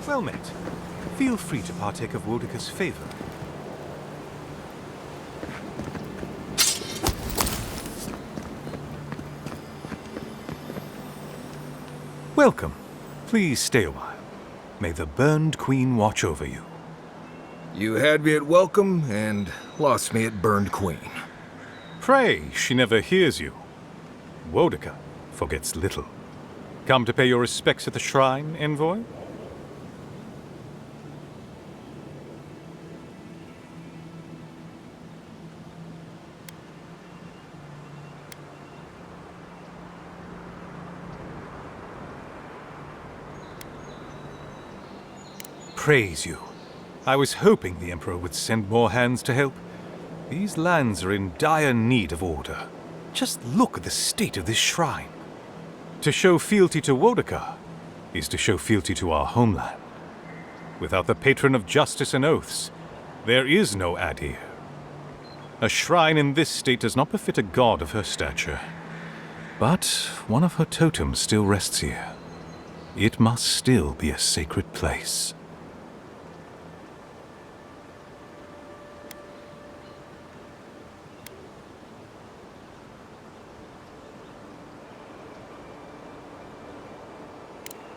Well met. Feel free to partake of Woedica's favor. Welcome. Please stay a while. May the Burned Queen watch over you. You had me at welcome and lost me at Burned Queen. Pray, she never hears you. Woedica forgets little. Come to pay your respects at the shrine, envoy? Praise you. I was hoping the Emperor would send more hands to help. These lands are in dire need of order. Just look at the state of this shrine. To show fealty to Woedica is to show fealty to our homeland. Without the patron of justice and oaths, there is no Adir. A shrine in this state does not befit a god of her stature. But one of her totems still rests here. It must still be a sacred place.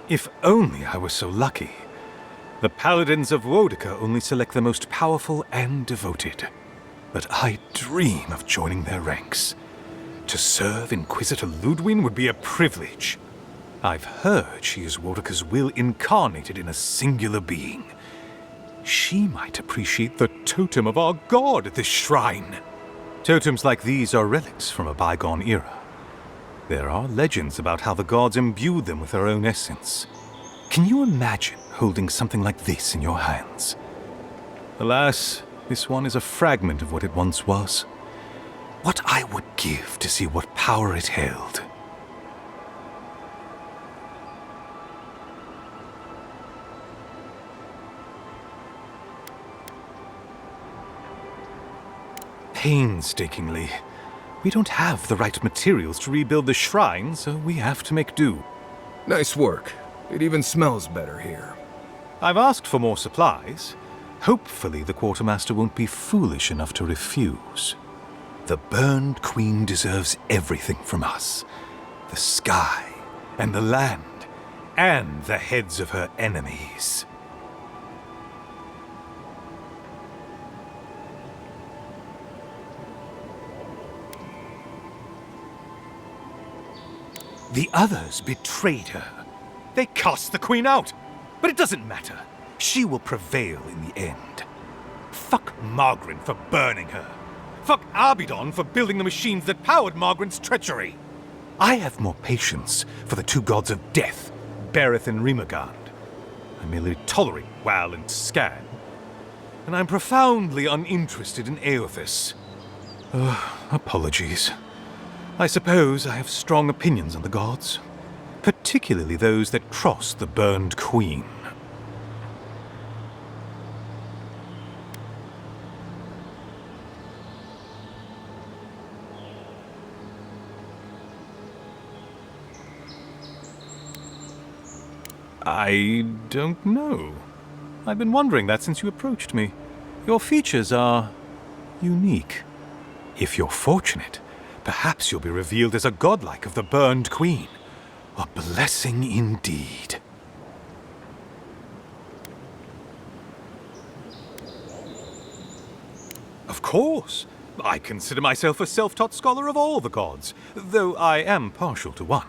If only I were so lucky. The paladins of Woedica only select the most powerful and devoted. But I dream of joining their ranks. To serve Inquisitor Ludwin would be a privilege. I've heard she is Woedica's will incarnated in a singular being. She might appreciate the totem of our god at this shrine. Totems like these are relics from a bygone era. There are legends about how the gods imbued them with their own essence. Can you imagine holding something like this in your hands? Alas, this one is a fragment of what it once was. What I would give to see what power it held. Painstakingly. We don't have the right materials to rebuild the shrine, so we have to make do. Nice work. It even smells better here. I've asked for more supplies. Hopefully the quartermaster won't be foolish enough to refuse. The Burned Queen deserves everything from us. The sky, and the land, and the heads of her enemies. The others betrayed her. They cast the Queen out. But it doesn't matter. She will prevail in the end. Fuck Margaret for burning her. Fuck Abidon for building the machines that powered Margaret's treachery. I have more patience for the two gods of death, Berith and Rimagand. I merely tolerate Wal and Scan, and I'm profoundly uninterested in Eothas. Apologies. I suppose I have strong opinions on the gods, particularly those that cross the burned queen. I don't know. I've been wondering that since you approached me. Your features are unique. If you're fortunate, perhaps you'll be revealed as a godlike of the burned queen. A blessing indeed. Of course. I consider myself a self-taught scholar of all the gods, though I am partial to one.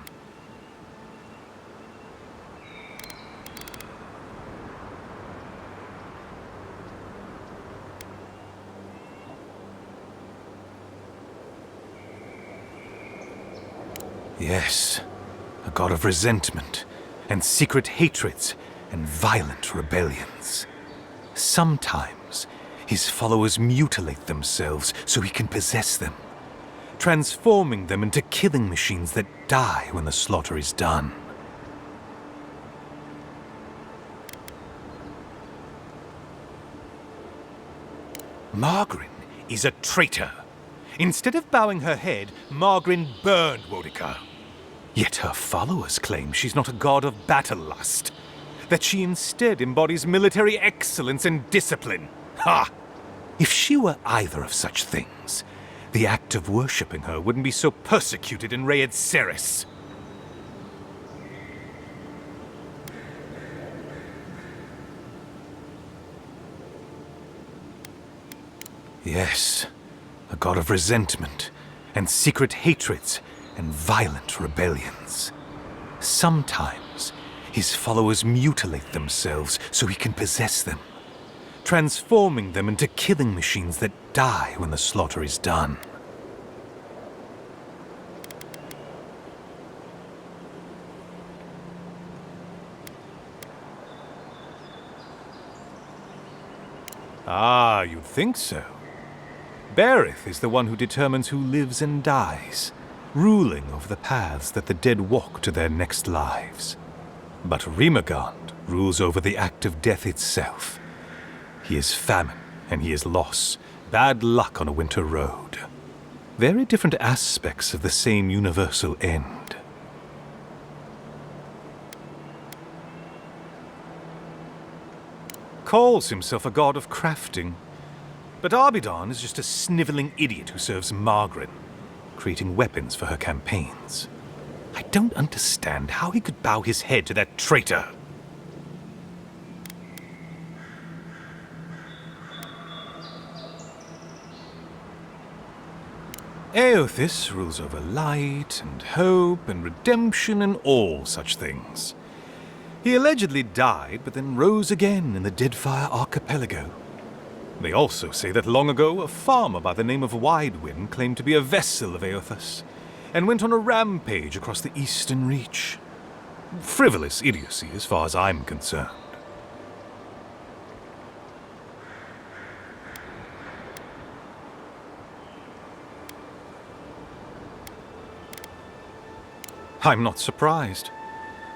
Yes, a god of resentment, and secret hatreds, and violent rebellions. Sometimes, his followers mutilate themselves so he can possess them, transforming them into killing machines that die when the slaughter is done. Margarin is a traitor. Instead of bowing her head, Margarin burned Woedica. Yet her followers claim she's not a god of battle lust, that she instead embodies military excellence and discipline. Ha! If she were either of such things, the act of worshipping her wouldn't be so persecuted in Rayed Ceres. Yes, a god of resentment, and secret hatreds, and violent rebellions. Sometimes, his followers mutilate themselves so he can possess them, transforming them into killing machines that die when the slaughter is done. Ah, you'd think so. Berith is the one who determines who lives and dies, ruling over the paths that the dead walk to their next lives. But Rimagond rules over the act of death itself. He is famine, and he is loss, bad luck on a winter road. Very different aspects of the same universal end. Calls himself a god of crafting, but Arbidon is just a sniveling idiot who serves Margarin, creating weapons for her campaigns. I don't understand how he could bow his head to that traitor. Eothas rules over light and hope and redemption and all such things. He allegedly died, but then rose again in the Deadfire Archipelago. They also say that long ago, a farmer by the name of Widewind claimed to be a vessel of Eothas, and went on a rampage across the Eastern Reach. Frivolous idiocy as far as I'm concerned. I'm not surprised.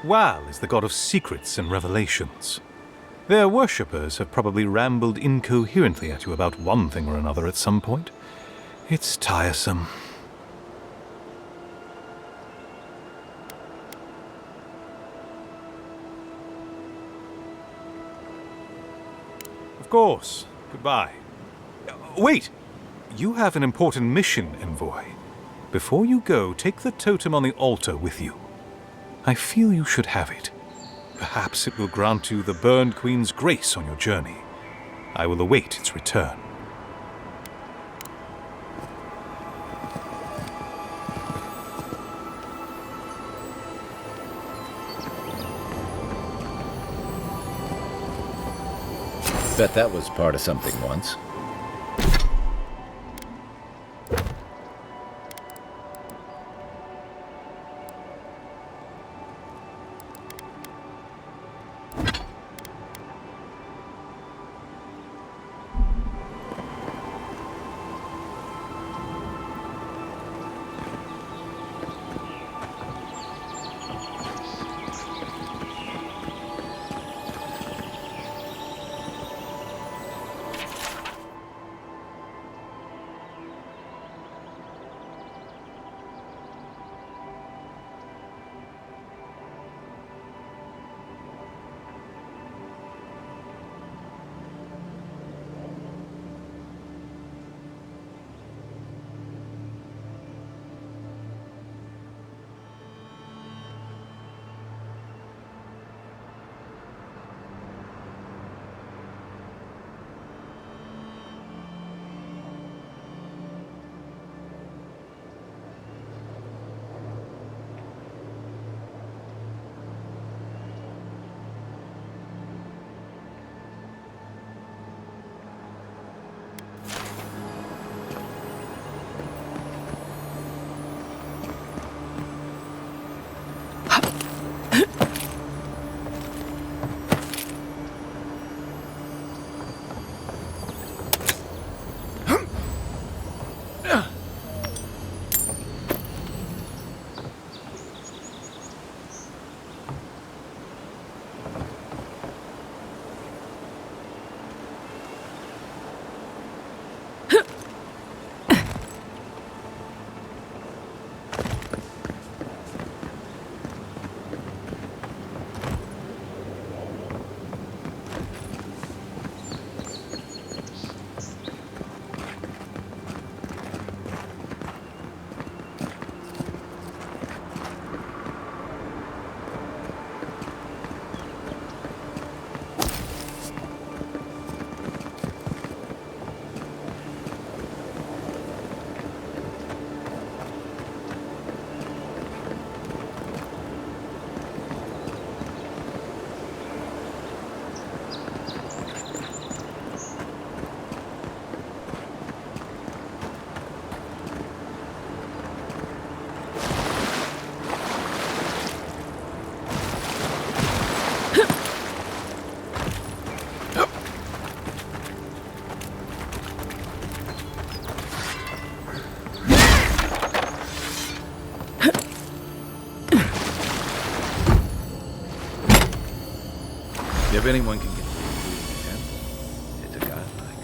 Wal is the god of secrets and revelations. Their worshippers have probably rambled incoherently at you about one thing or another at some point. It's tiresome. Of course. Goodbye. Wait! You have an important mission, Envoy. Before you go, take the totem on the altar with you. I feel you should have it. Perhaps it will grant you the Burned Queen's grace on your journey. I will await its return. Bet that was part of something once. If anyone can get man, it's a guy like.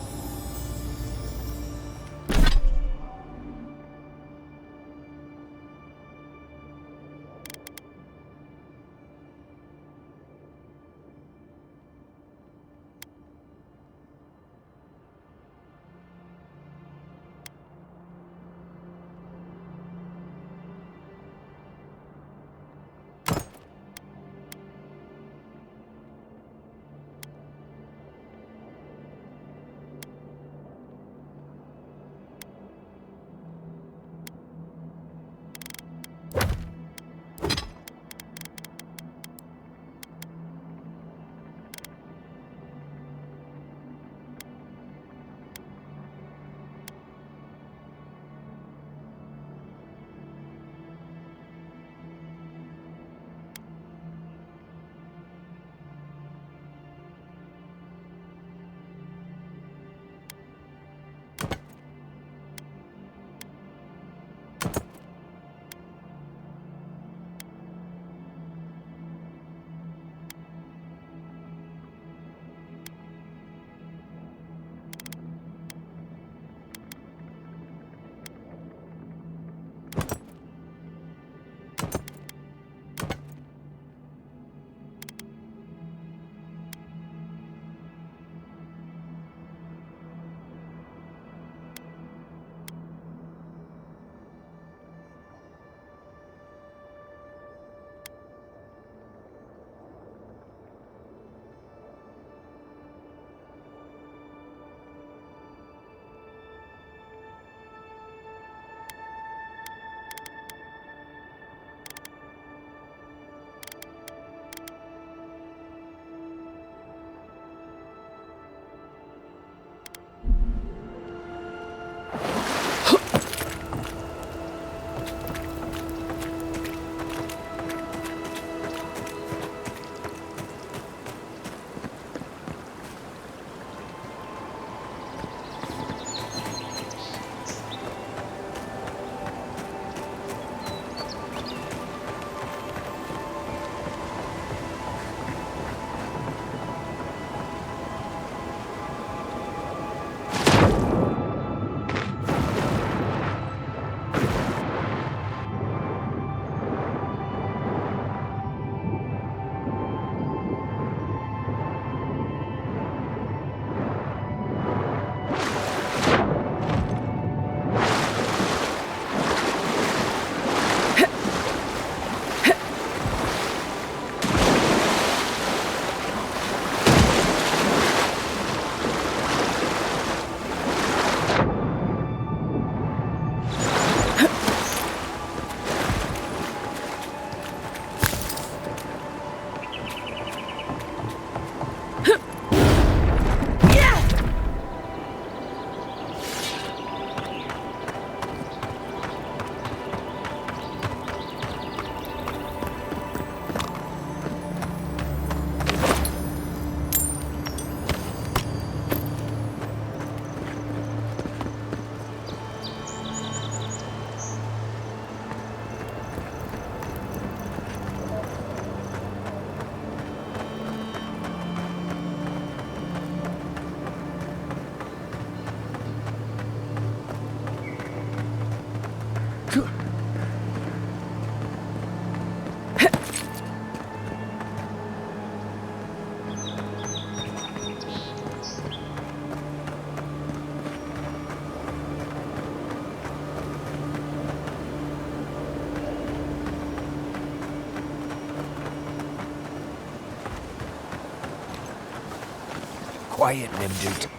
Quiet, Nimjut.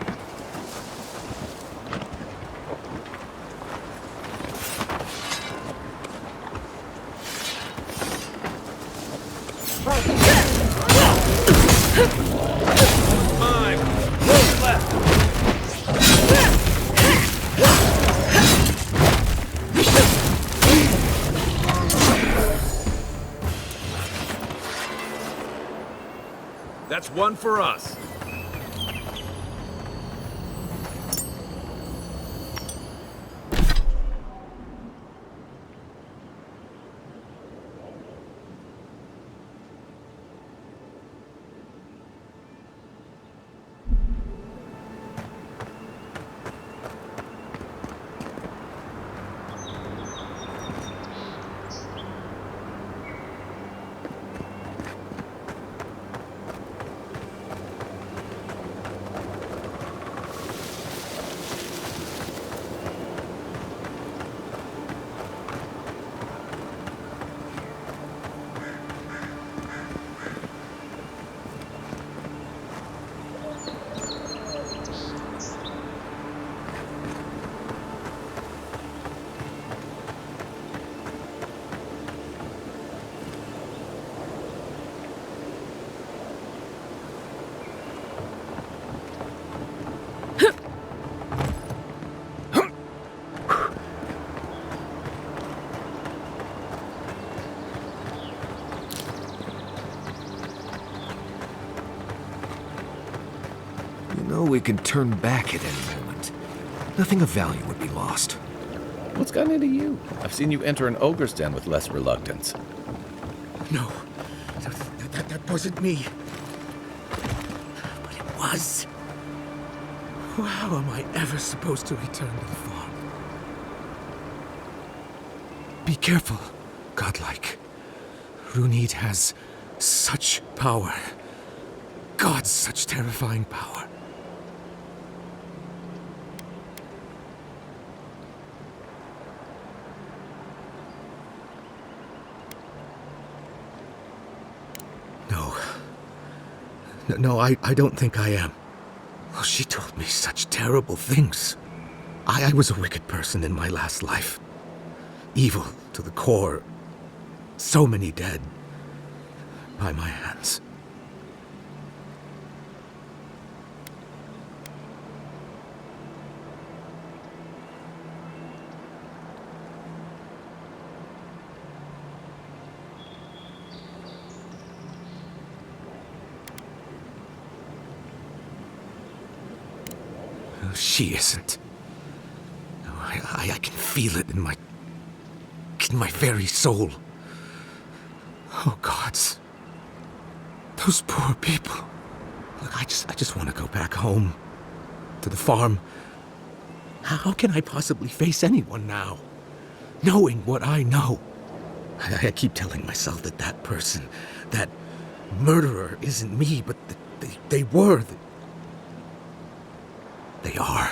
That's one for us. know we can turn back at any moment. Nothing of value would be lost. What's gotten into you? I've seen you enter an ogre's den with less reluctance. No, that wasn't me. But it was. How am I ever supposed to return to the farm? Be careful, godlike. Runid has such power. God, such terrifying power. No, I don't think I am. Well, she told me such terrible things. I was a wicked person in my last life. Evil to the core. So many dead. By my hands. She isn't. I can feel it in my very soul. Oh, gods. Those poor people. Look, I just want to go back home. To the farm. How can I possibly face anyone now? Knowing what I know. I keep telling myself that person, that murderer isn't me, but they were. They are.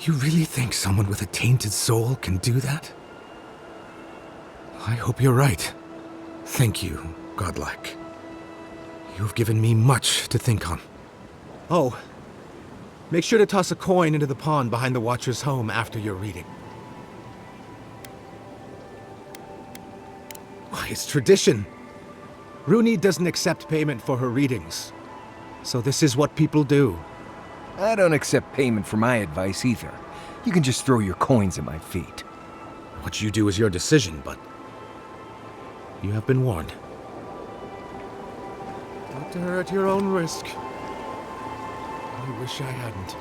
You really think someone with a tainted soul can do that? I hope you're right. Thank you, godlike. You've given me much to think on. Oh, make sure to toss a coin into the pond behind the Watcher's home after your reading. Why, it's tradition. Runid doesn't accept payment for her readings. So this is what people do. I don't accept payment for my advice either. You can just throw your coins at my feet. What you do is your decision, but you have been warned. Talk to her at your own risk. I wish I hadn't.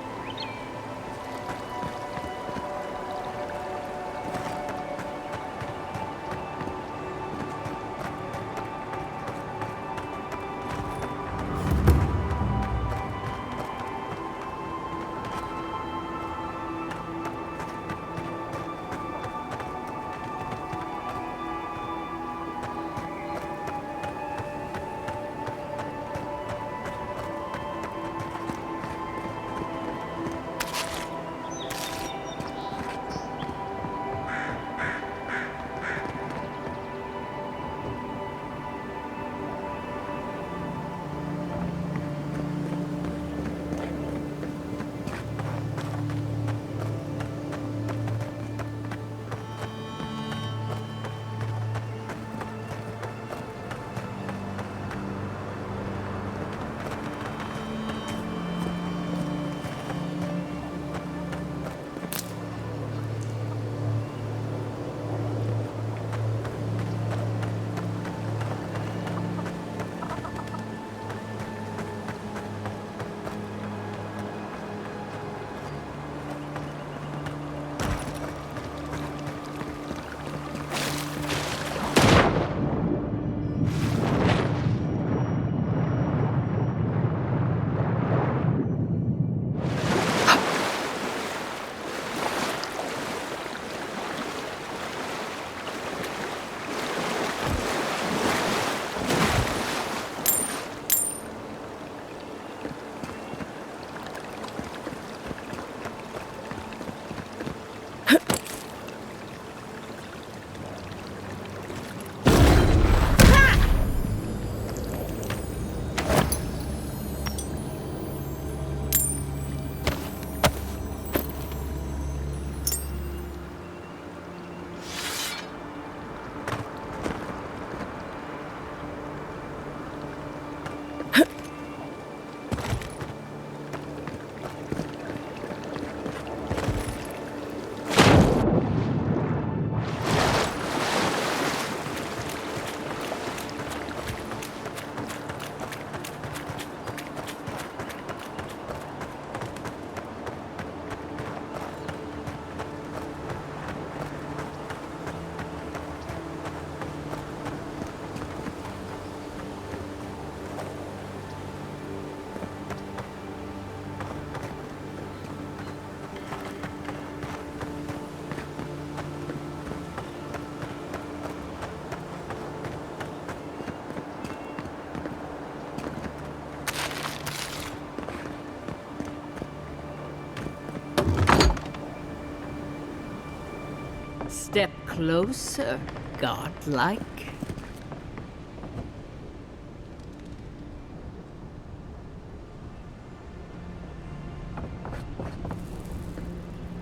closer, godlike.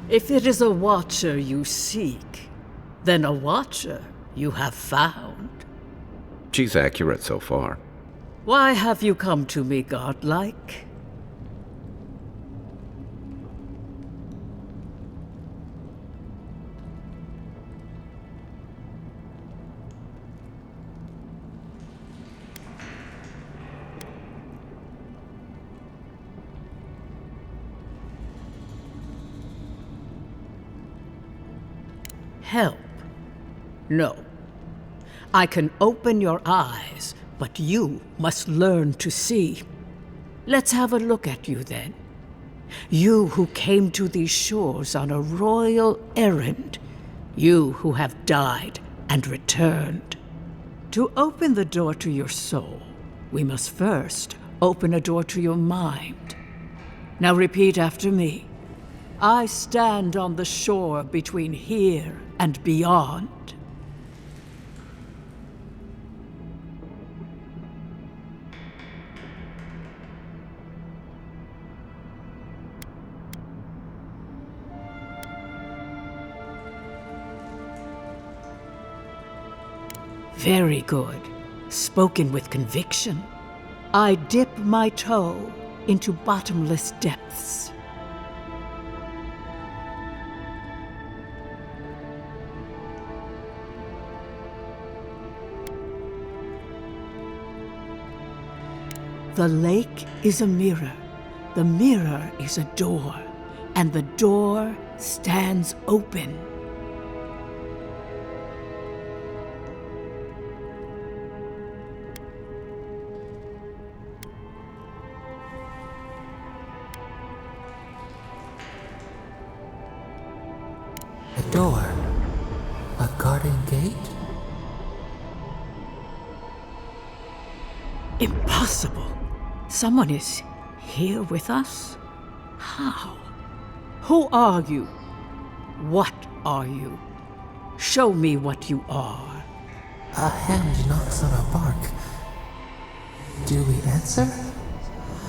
If it is a watcher you seek, then a watcher you have found. She's accurate so far. Why have you come to me, godlike? Help? No. I can open your eyes, but you must learn to see. Let's have a look at you then. You who came to these shores on a royal errand. You who have died and returned. To open the door to your soul, we must first open a door to your mind. Now repeat after me. I stand on the shore between here and beyond. Very good. Spoken with conviction. I dip my toe into bottomless depths. The lake is a mirror, the mirror is a door, and the door stands open. A door? A garden gate? Impossible! Someone is here with us? How? Who are you? What are you? Show me what you are. A hand knocks on a bark. Do we answer?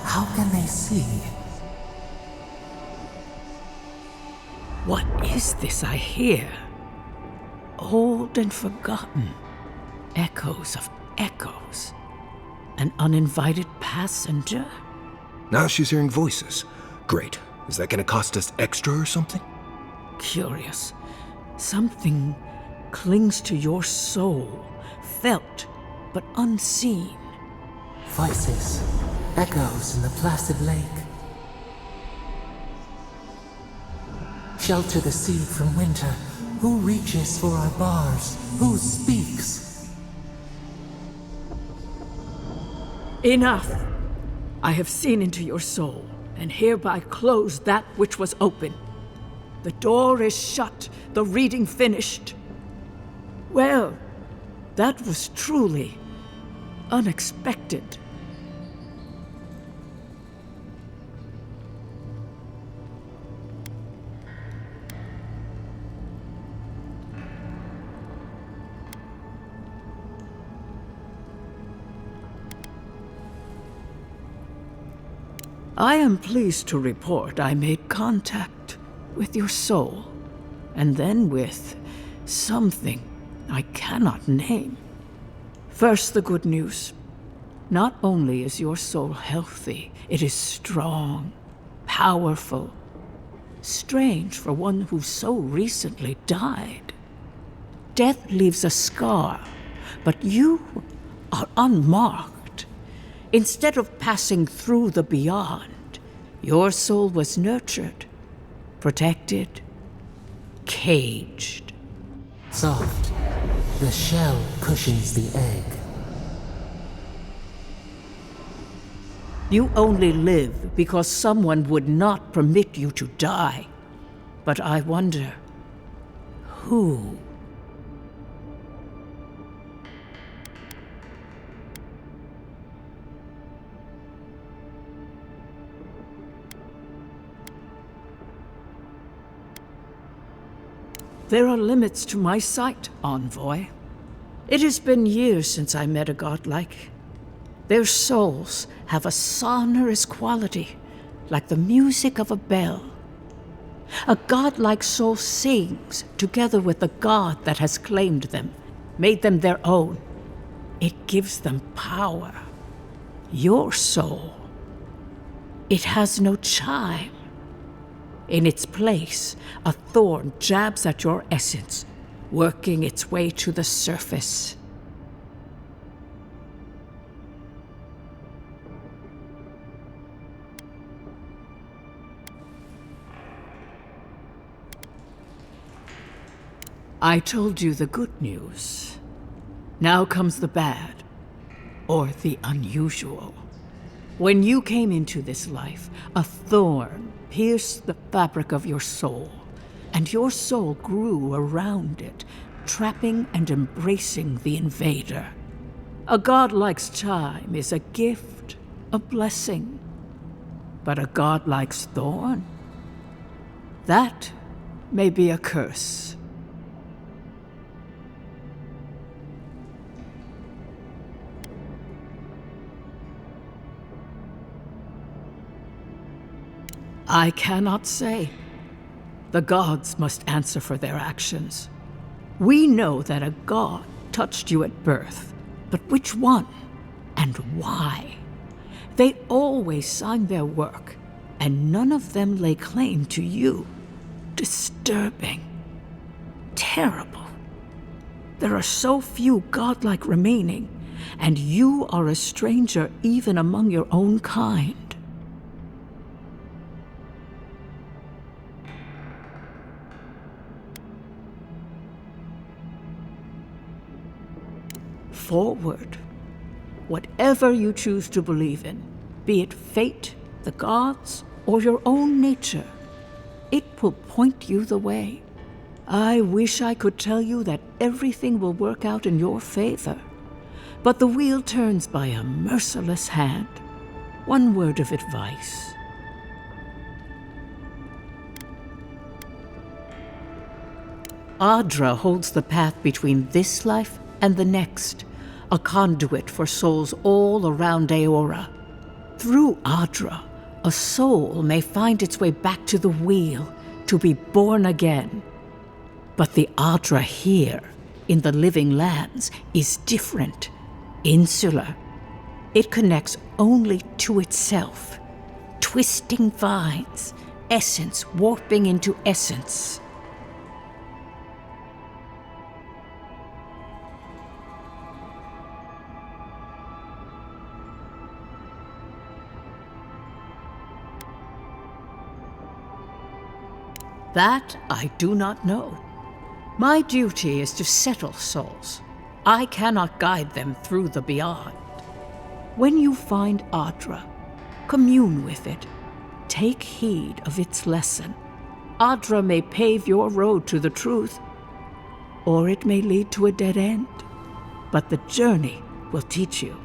How can they see? What is this I hear? Old and forgotten. Echoes of echoes. An uninvited passenger? Now she's hearing voices. Great. Is that gonna cost us extra or something? Curious. Something clings to your soul, felt but unseen. Voices, echoes in the placid lake. Shelter the sea from winter. Who reaches for our bars? Who speaks? Enough! I have seen into your soul, and hereby close that which was open. The door is shut, the reading finished. Well, that was truly unexpected. I am pleased to report I made contact with your soul, and then with something I cannot name. First, the good news. Not only is your soul healthy, it is strong, powerful. Strange for one who so recently died. Death leaves a scar, but you are unmarked. Instead of passing through the beyond, your soul was nurtured, protected, caged. Soft. The shell cushions the egg. You only live because someone would not permit you to die. But I wonder, who? There are limits to my sight, Envoy. It has been years since I met a godlike. Their souls have a sonorous quality, like the music of a bell. A godlike soul sings together with the god that has claimed them, made them their own. It gives them power. Your soul, it has no chime. In its place, a thorn jabs at your essence, working its way to the surface. I told you the good news. Now comes the bad, or the unusual. When you came into this life, a thorn pierced the fabric of your soul, and your soul grew around it, trapping and embracing the invader. A godlike's chime is a gift, a blessing. But a godlike's thorn? That may be a curse. I cannot say. The gods must answer for their actions. We know that a god touched you at birth, but which one and why? They always sign their work, and none of them lay claim to you. Disturbing. Terrible. There are so few godlike remaining, and you are a stranger even among your own kind. Forward. Whatever you choose to believe in, be it fate, the gods, or your own nature, it will point you the way. I wish I could tell you that everything will work out in your favor, but the wheel turns by a merciless hand. One word of advice. Adra holds the path between this life and the next, a conduit for souls all around Aora. Through Adra, a soul may find its way back to the wheel, to be born again. But the Adra here, in the living lands, is different, insular. It connects only to itself. Twisting vines, essence warping into essence. That I do not know. My duty is to settle souls. I cannot guide them through the beyond. When you find Adra, commune with it. Take heed of its lesson. Adra may pave your road to the truth, or it may lead to a dead end. But the journey will teach you.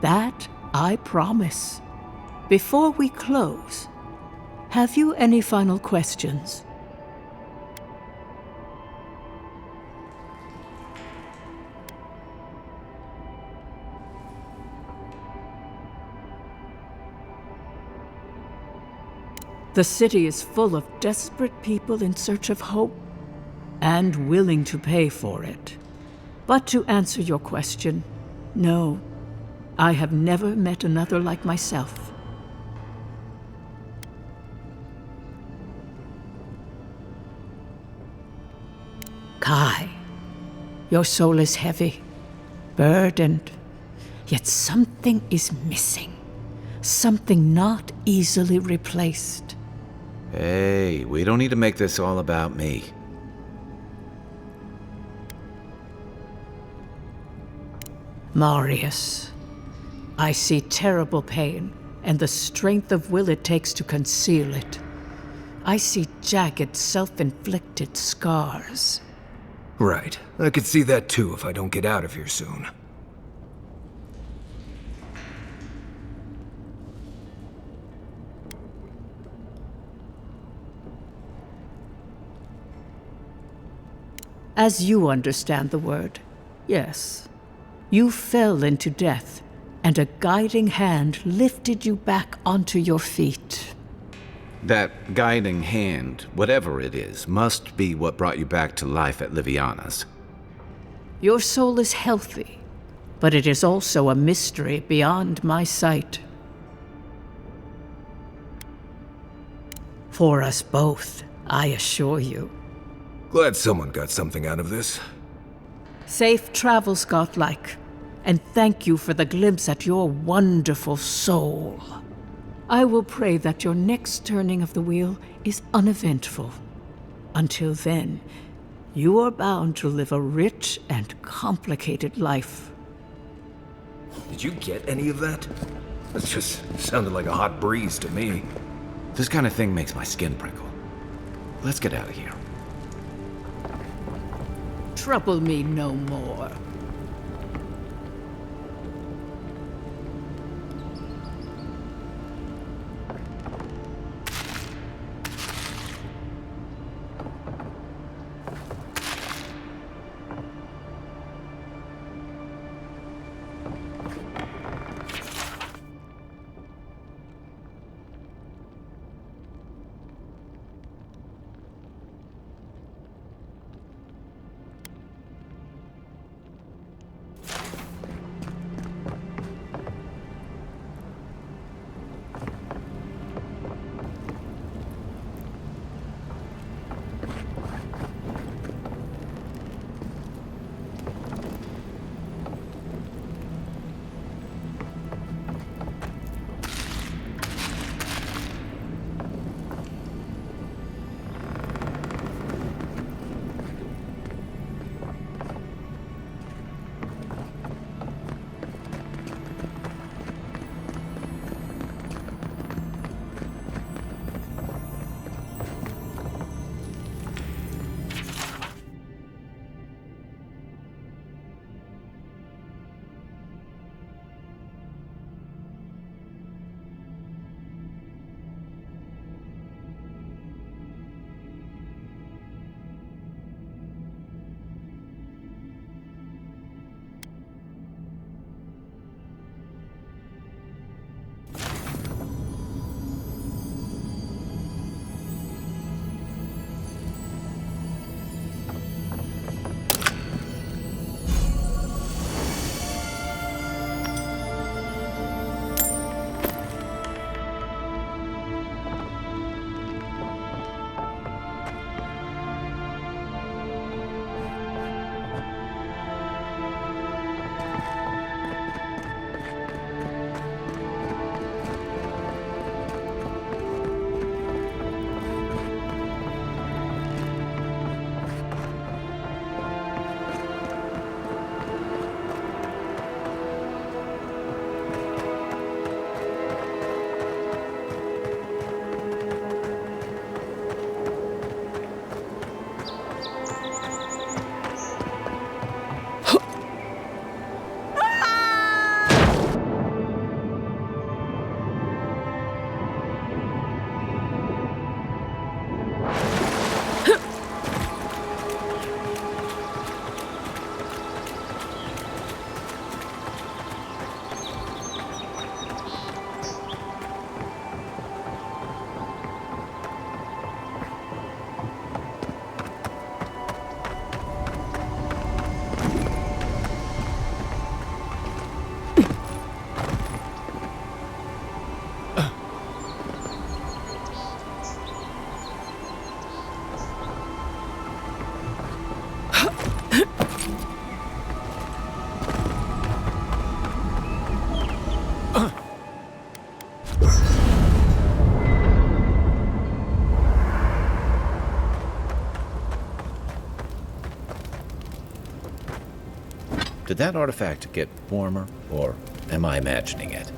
That I promise. Before we close, have you any final questions? The city is full of desperate people in search of hope, and willing to pay for it. But to answer your question, no, I have never met another like myself. Kai, your soul is heavy, burdened, yet something is missing. Something not easily replaced. Hey, we don't need to make this all about me. Marius, I see terrible pain and the strength of will it takes to conceal it. I see jagged, self-inflicted scars. Right. I could see that too if I don't get out of here soon. As you understand the word, yes. You fell into death, and a guiding hand lifted you back onto your feet. That guiding hand, whatever it is, must be what brought you back to life at Liviana's. Your soul is healthy, but it is also a mystery beyond my sight. For us both, I assure you. Glad someone got something out of this. Safe travels, Godlike, and thank you for the glimpse at your wonderful soul. I will pray that your next turning of the wheel is uneventful. Until then, you are bound to live a rich and complicated life. Did you get any of that? That just sounded like a hot breeze to me. This kind of thing makes my skin prickle. Let's get out of here. Trouble me no more. Did that artifact get warmer, or am I imagining it?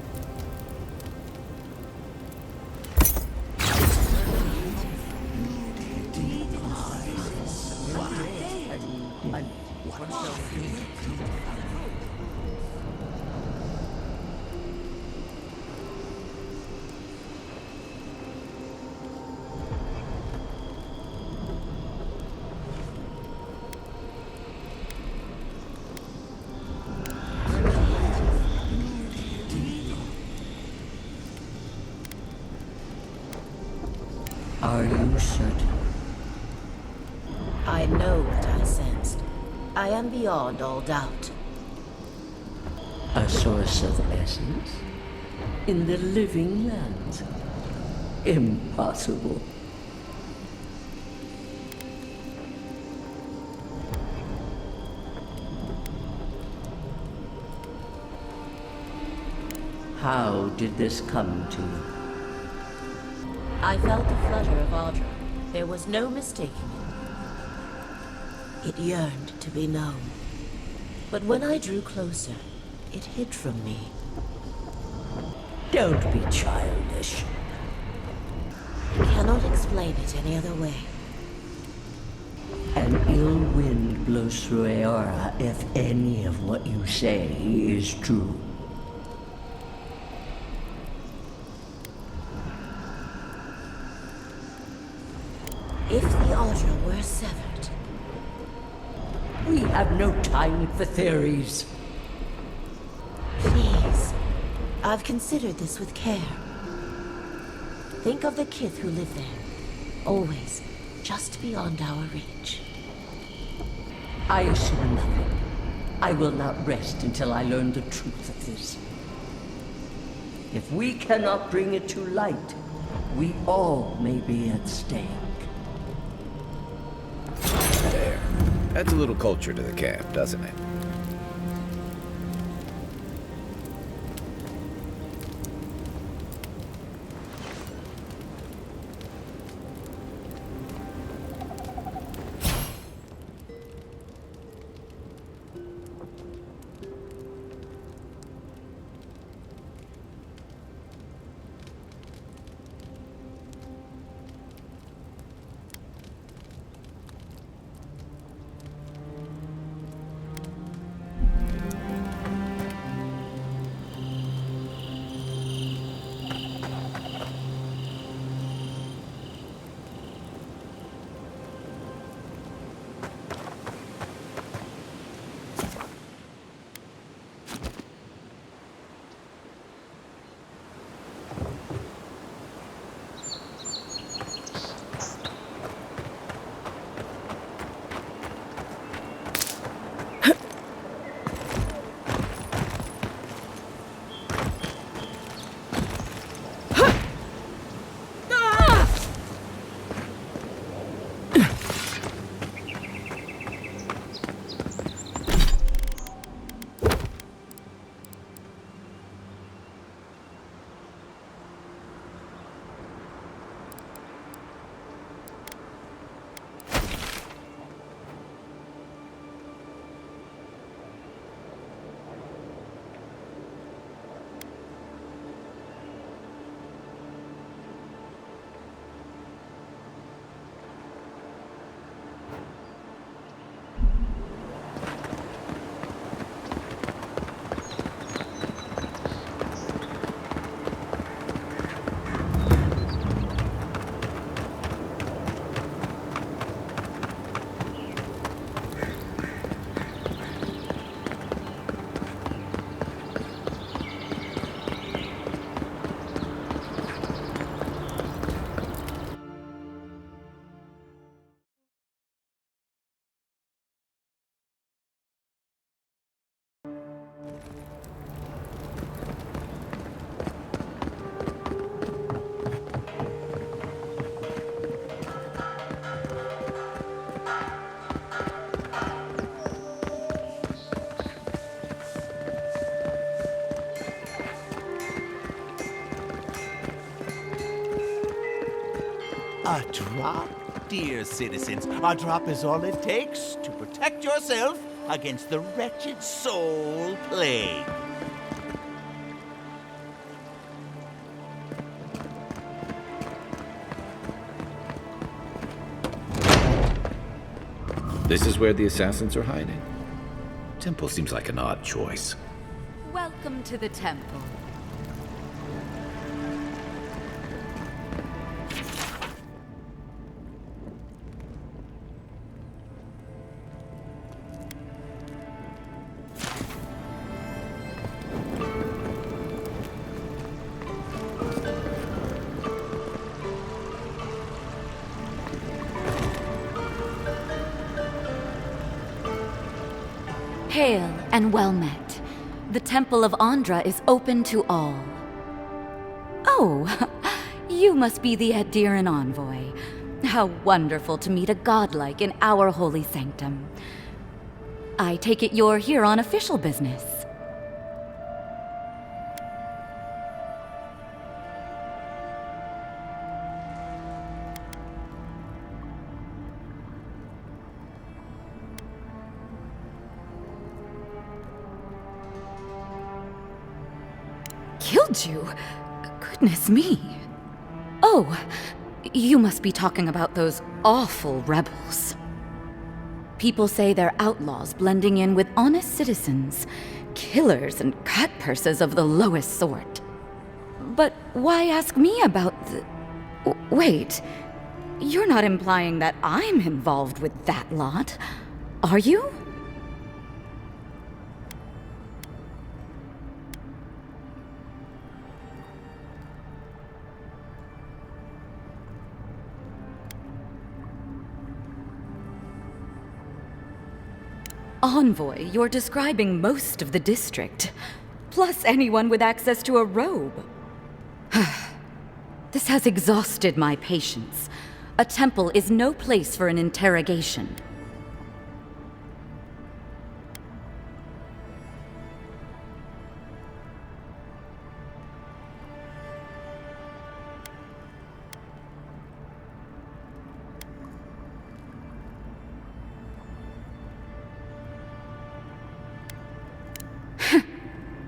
certain? I know what I sensed. I am beyond all doubt. A source of essence? In the living lands? Impossible. How did this come to you? I felt the flutter of Audra. There was no mistaking it. It yearned to be known. But when I drew closer, it hid from me. Don't be childish. I cannot explain it any other way. An ill wind blows through Aora if any of what you say is true. If the Audra were severed... We have no time for theories. Please. I've considered this with care. Think of the kith who live there. Always just beyond our reach. I assume nothing. I will not rest until I learn the truth of this. If we cannot bring it to light, we all may be at stake. There. Adds a little culture to the camp, doesn't it? A drop, dear citizens. A drop is all it takes to protect yourself against the wretched soul plague. This is where the assassins are hiding. Temple seems like an odd choice. Welcome to the temple. Hail and well met. The Temple of Andra is open to all. Oh, you must be the Adiran envoy. How wonderful to meet a godlike in our holy sanctum. I take it you're here on official business. Killed you? Goodness me. Oh, you must be talking about those awful rebels. People say they're outlaws blending in with honest citizens, killers and cutpurses of the lowest sort. But why ask me about the... Wait, you're not implying that I'm involved with that lot, are you? Envoy, you're describing most of the district, plus anyone with access to a robe. This has exhausted my patience. A temple is no place for an interrogation.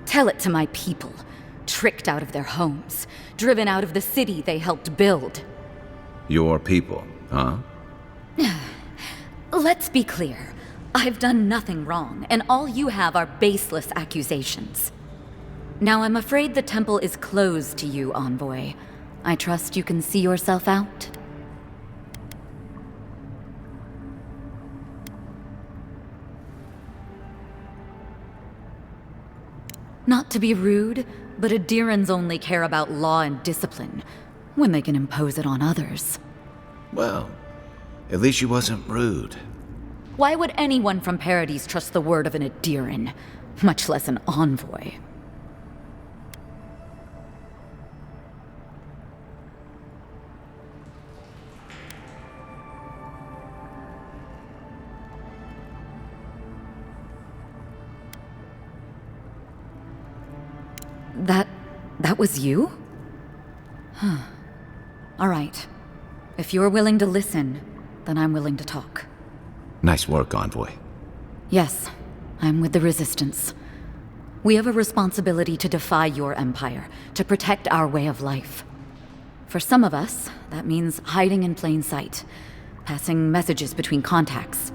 Tell it to my people. Tricked out of their homes. Driven out of the city they helped build. Your people, huh? Let's be clear. I've done nothing wrong, and all you have are baseless accusations. Now I'm afraid the temple is closed to you, Envoy. I trust you can see yourself out? Not to be rude, but Adirans only care about law and discipline, when they can impose it on others. Well, at least she wasn't rude. Why would anyone from Paradis trust the word of an Adiran, much less an envoy? That was you? Huh. All right. If you're willing to listen, then I'm willing to talk. Nice work, Envoy. Yes, I'm with the Resistance. We have a responsibility to defy your empire, to protect our way of life. For some of us, that means hiding in plain sight, passing messages between contacts,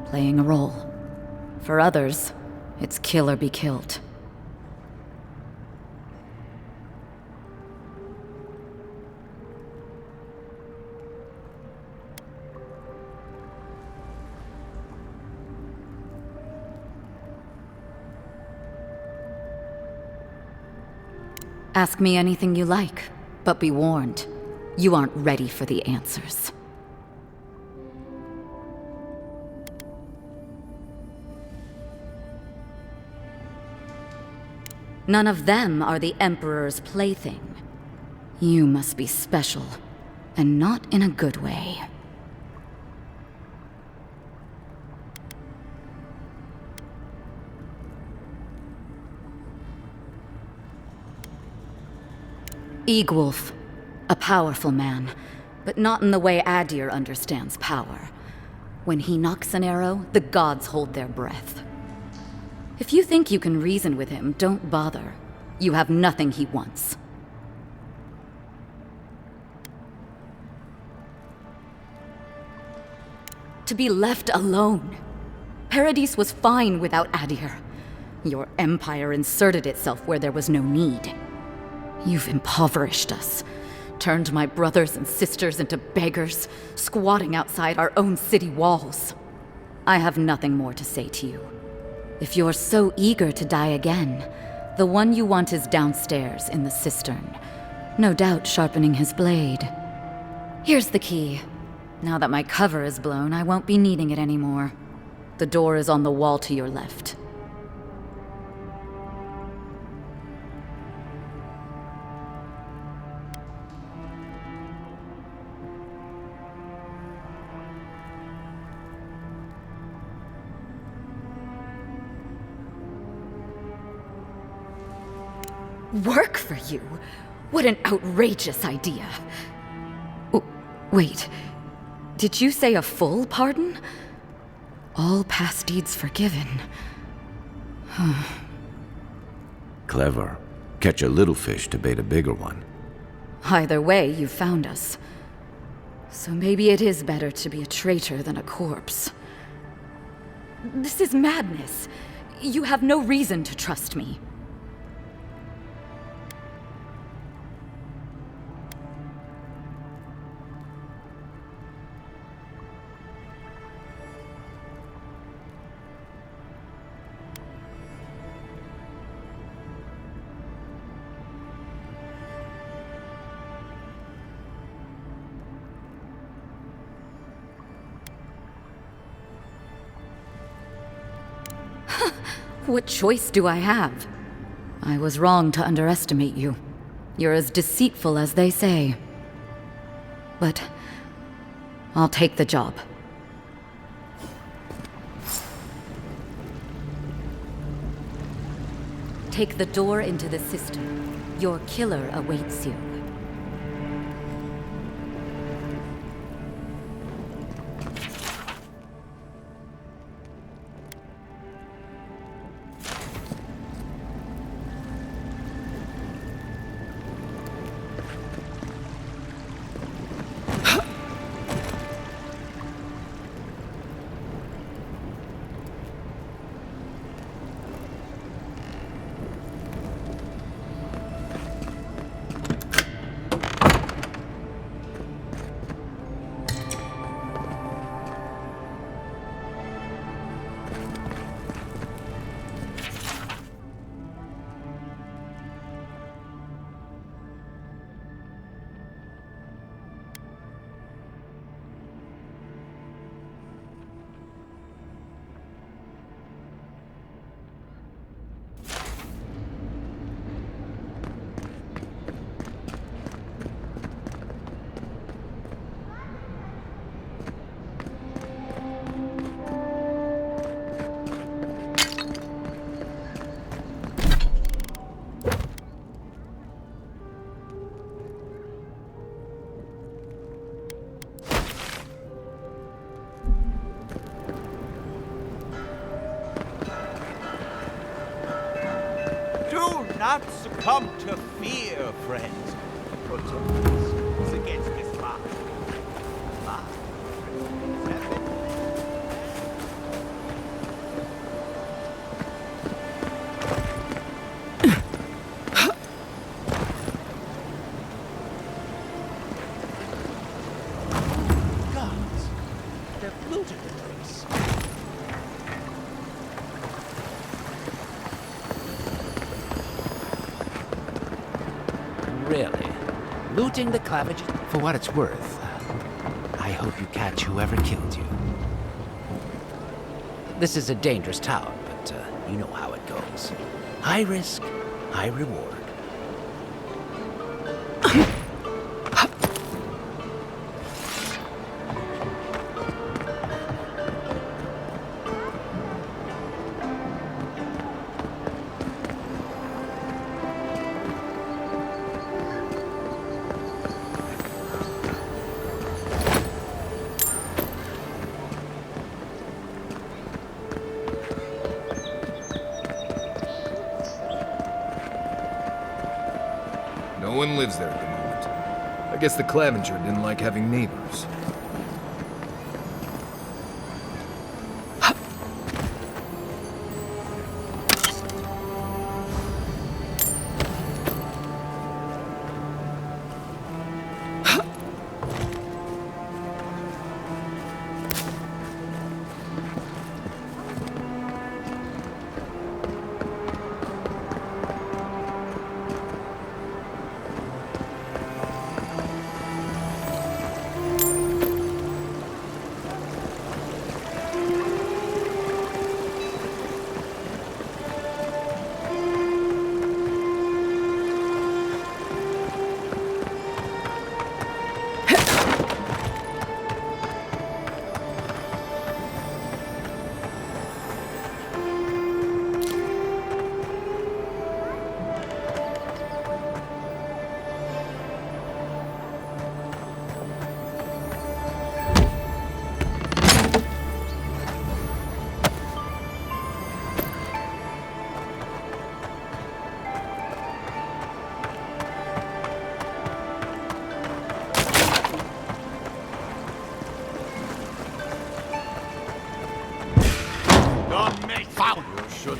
playing a role. For others, it's kill or be killed. Ask me anything you like, but be warned, you aren't ready for the answers. None of them are the Emperor's plaything. You must be special, and not in a good way. Eagwolf, a powerful man, but not in the way Adir understands power. When he knocks an arrow, the gods hold their breath. If you think you can reason with him, don't bother. You have nothing he wants. To be left alone. Paradis was fine without Adir. Your empire inserted itself where there was no need. You've impoverished us, turned my brothers and sisters into beggars, squatting outside our own city walls. I have nothing more to say to you. If you're so eager to die again, the one you want is downstairs in the cistern, no doubt sharpening his blade. Here's the key. Now that my cover is blown, I won't be needing it anymore. The door is on the wall to your left. Work for you? What an outrageous idea. Wait, did you say a full pardon? All past deeds forgiven. Clever. Catch a little fish to bait a bigger one. Either way, you found us. So maybe it is better to be a traitor than a corpse. This is madness. You have no reason to trust me. What choice do I have? I was wrong to underestimate you. You're as deceitful as they say. But I'll take the job. Take the door into the system. Your killer awaits you. Not succumb to fear, friends. Protect us against this lie. Gods, they've looted the place. Really? Looting the claviges? For what it's worth, I hope you catch whoever killed you. This is a dangerous town, but you know how it goes. High risk, high reward. No one lives there at the moment. I guess the Clavenger didn't like having neighbors.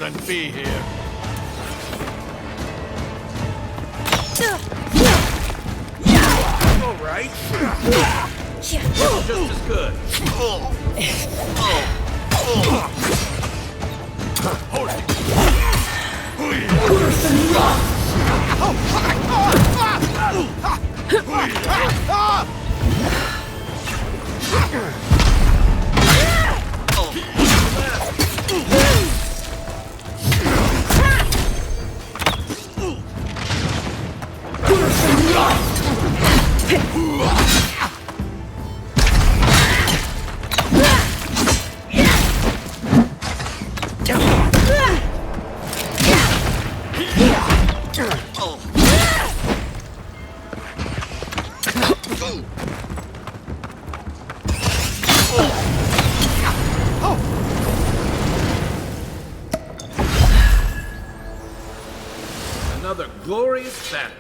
shouldn't be here. All right. Just as good. Hold it. Another glorious battle.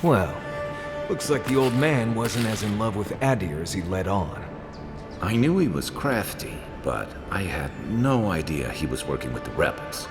Well, looks like the old man wasn't as in love with Adir as he let on. I knew he was crafty, but I had no idea he was working with the rebels.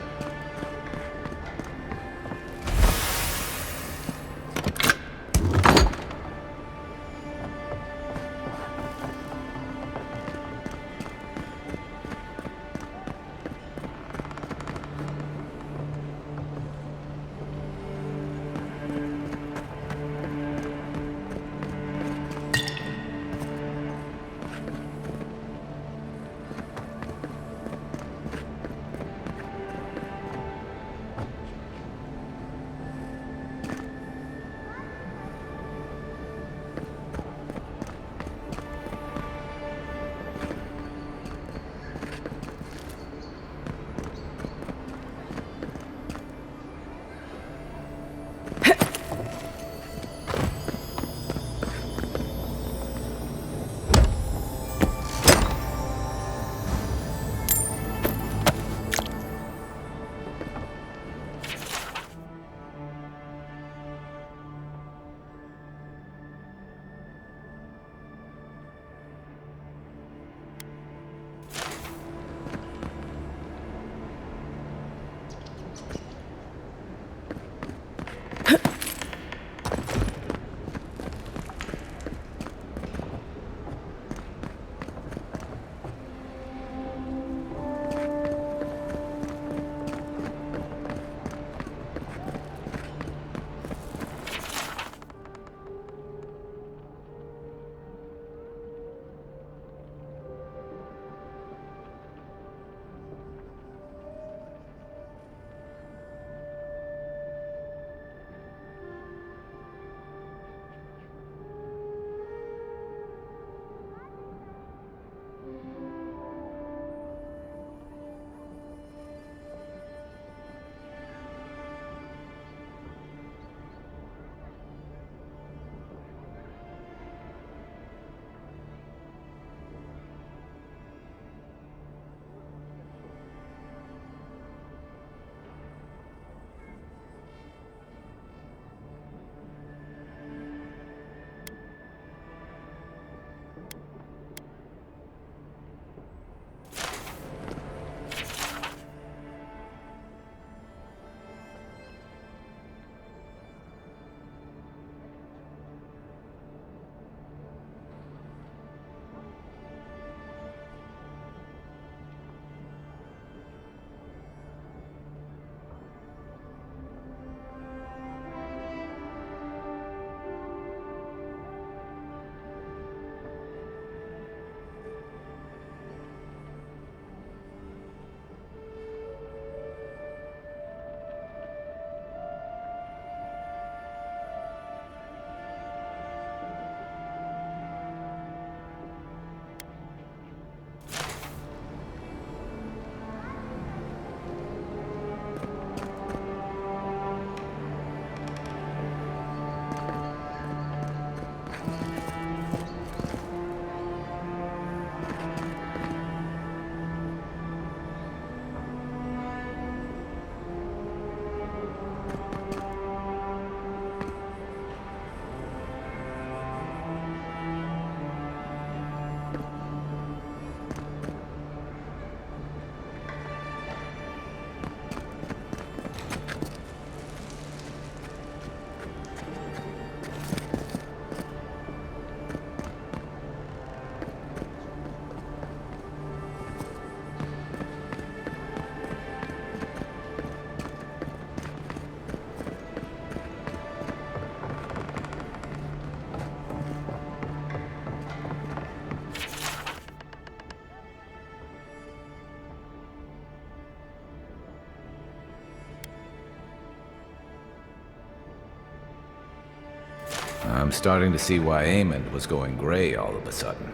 I'm starting to see why Aemond was going gray all of a sudden.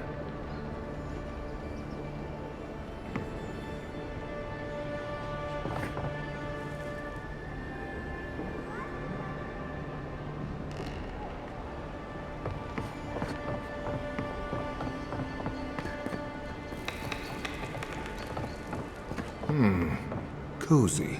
Cozy.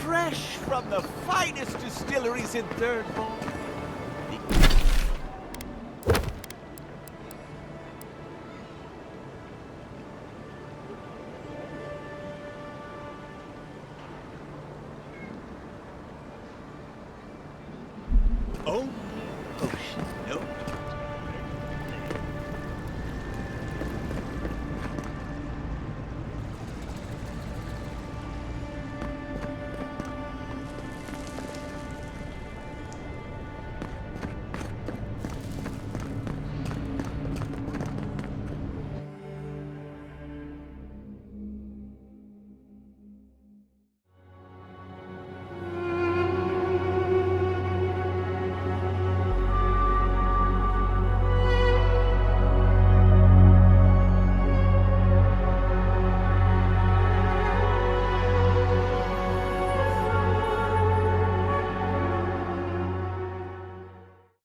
Fresh from the finest distilleries in Third Vault.